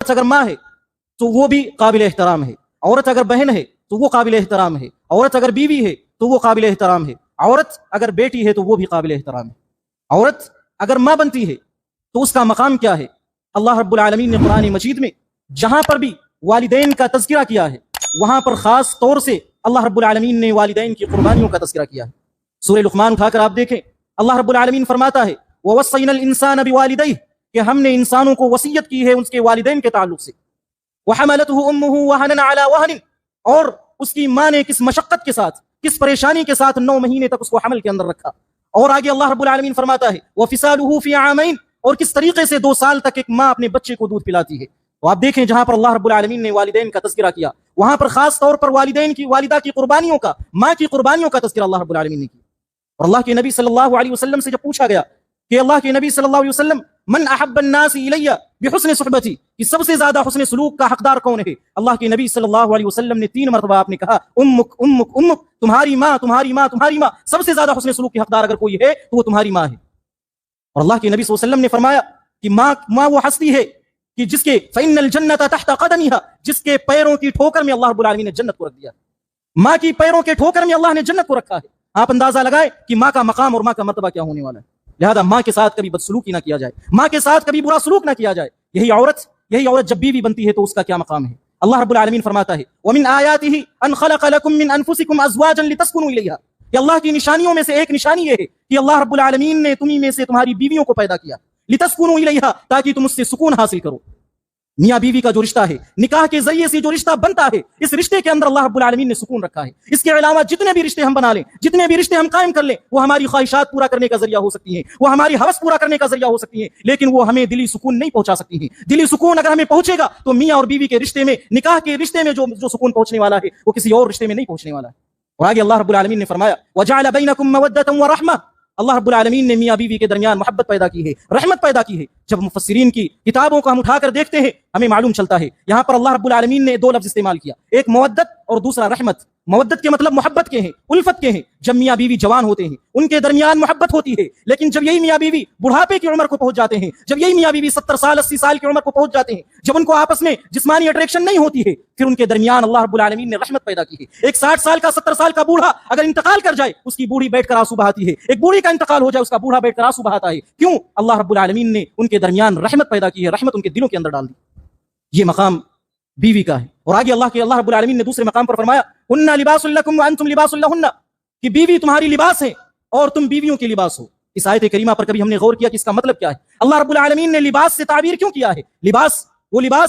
عورت اگر ماں ہے تو وہ بھی قابل احترام ہے، عورت اگر بہن ہے تو وہ قابل احترام ہے، عورت اگر بیوی ہے تو وہ قابل احترام ہے، عورت اگر بیٹی ہے تو وہ بھی قابل احترام ہے، عورت اگر ماں بنتی ہے تو اس کا مقام کیا ہے؟ اللہ رب العالمین نے قرآن مجید میں جہاں پر بھی والدین کا تذکرہ کیا ہے وہاں پر خاص طور سے اللہ رب العالمین نے والدین کی قربانیوں کا تذکرہ کیا ہے۔ سورہ لقمان اٹھا کر آپ دیکھیں، اللہ رب العالمین فرماتا ہے وَوَصَّيْنَا الْإِنسَانَ بِوَالِدَيْهِ کہ ہم نے انسانوں کو وصیت کی ہے اس کے والدین کے تعلق سے، وَحَمَلَتْهُ أُمُّهُ وَهَنًا عَلَى وَهَنٍ اور اس کی ماں نے کس مشقت کے ساتھ، کس پریشانی کے ساتھ 9 مہینے تک اس کو حمل کے اندر رکھا۔ اور آگے اللہ رب العالمین فرماتا ہے وَفِصَالُهُ فِي عَامَيْنِ اور کس طریقے سے 2 سال تک ایک ماں اپنے بچے کو دودھ پلاتی ہے۔ تو آپ دیکھیں جہاں پر اللہ رب العالمین نے والدین کا تذکرہ کیا وہاں پر خاص طور پر والدین کی، والدہ کی قربانیوں کا، ماں کی قربانیوں کا تذکرہ اللہ رب العالمین نے کیا۔ اور اللہ کے نبی صلی اللہ علیہ وسلم سے جب پوچھا گیا کہ اللہ کے نبی صلی اللہ علیہ وسلم من احب الناس الی بحسن صحبتی کہ سب سے زیادہ حسن سلوک کا حقدار کون ہے؟ اللہ کے نبی صلی اللہ علیہ وسلم نے 3 مرتبہ آپ نے کہا امک امک امک، تمہاری ماں تمہاری ماں تمہاری ماں، سب سے زیادہ حسن سلوک کی حقدار اگر کوئی ہے تو وہ تمہاری ماں ہے۔ اور اللہ کے نبی صلی اللہ علیہ وسلم نے فرمایا کہ ماں وہ ہستی ہے کہ جس کے فإن الجنۃ تحت قدمها جس کے پیروں کی ٹھوکر میں اللہ رب العالمین نے جنت کو رکھ دیا۔ ماں کی پیروں کے ٹھوکر میں اللہ نے جنت کو رکھا ہے۔ آپ اندازہ لگائیں کہ ماں کا مقام اور ماں کا مرتبہ کیا ہونے والا ہے۔ لہذا ماں کے ساتھ کبھی بدسلوکی نہ کیا جائے، ماں کے ساتھ کبھی برا سلوک نہ کیا جائے۔ یہی عورت جب بیوی بنتی ہے تو اس کا کیا مقام ہے؟ اللہ رب العالمین فرماتا ہے وَمِنْ آيَاتِهِ أَنْ خَلَقَ لَكُم مِّنْ أَنفُسِكُمْ أَزْوَاجًا لِتَسْكُنُوا إِلَيْهَا کہ اللہ کی نشانیوں میں سے ایک نشانی یہ ہے کہ اللہ رب العالمین نے تمہیں میں سے تمہاری بیویوں کو پیدا کیا لِتَسْكُنُوا إِلَيْهَا تاکہ تم اس سے سکون حاصل کرو۔ میاں بیوی کا جو رشتہ ہے، نکاح کے ذریعے سے جو رشتہ بنتا ہے، اس رشتے کے اندر اللہ رب العالمین نے سکون رکھا ہے۔ اس کے علاوہ جتنے بھی رشتے ہم بنا لیں، جتنے بھی رشتے ہم قائم کر لیں، وہ ہماری خواہشات پورا کرنے کا ذریعہ ہو سکتی ہیں، وہ ہماری ہوس پورا کرنے کا ذریعہ ہو سکتی ہیں، لیکن وہ ہمیں دلی سکون نہیں پہنچا سکتی ہیں۔ دلی سکون اگر ہمیں پہنچے گا تو میاں اور بیوی کے رشتے میں، نکاح کے رشتے میں جو سکون پہنچنے والا ہے وہ کسی اور رشتے میں نہیں پہنچنے والا ہے۔ اور آگے اللہ رب العالمین نے فرمایا وَجَعَلَ بَيْنَكُم مَّوَدَّةً وَرَحْمَةً اللہ رب العالمین نے میاں بیوی کے درمیان محبت پیدا کی ہے، رحمت پیدا کی ہے۔ جب مفسرین کی کتابوں کو ہم اٹھا کر دیکھتے ہیں ہمیں معلوم چلتا ہے یہاں پر اللہ رب العالمین نے 2 لفظ استعمال کیا، ایک مودت اور دوسرا رحمت۔ مودت کے مطلب محبت کے ہیں، الفت کے ہیں۔ جب میاں بیوی جوان ہوتے ہیں ان کے درمیان محبت ہوتی ہے، لیکن جب یہی میاں بیوی بڑھاپے کی عمر کو پہنچ جاتے ہیں، جب یہی میاں بیوی 70 سال 80 سال کی عمر کو پہنچ جاتے ہیں، جب ان کو آپس میں جسمانی اٹریکشن نہیں ہوتی ہے، پھر ان کے درمیان اللہ رب العالمین نے رحمت پیدا کی ہے۔ ایک 60 سال کا 70 سال کا بوڑھا اگر انتقال کر جائے اس کی بوڑھی بیٹھ کر آنسو بہاتی ہے، ایک بوڑھی کا انتقال ہو جائے اس کا بوڑھا بیٹھ کر آنسو بہاتا ہے۔ کیوں؟ اللہ رب العالمین نے ان کے درمیان رحمت پیدا کی ہے، رحمت ان کے دلوں کے اندر ڈال دی۔ یہ مقام بیوی کا ہے۔ اور آگے اللہ رب العالمین نے دوسرے مقام پر فرمایا ہن لباس لکم وانتم لباس لہن کہ بیوی تمہاری لباس ہے اور تم بیویوں کے لباس ہو۔ اس آیت کریمہ پر کبھی ہم نے غور کیا کہ اس کا مطلب کیا ہے؟ اللہ رب العالمین نے لباس سے تعبیر کیوں کیا ہے؟ لباس وہ لباس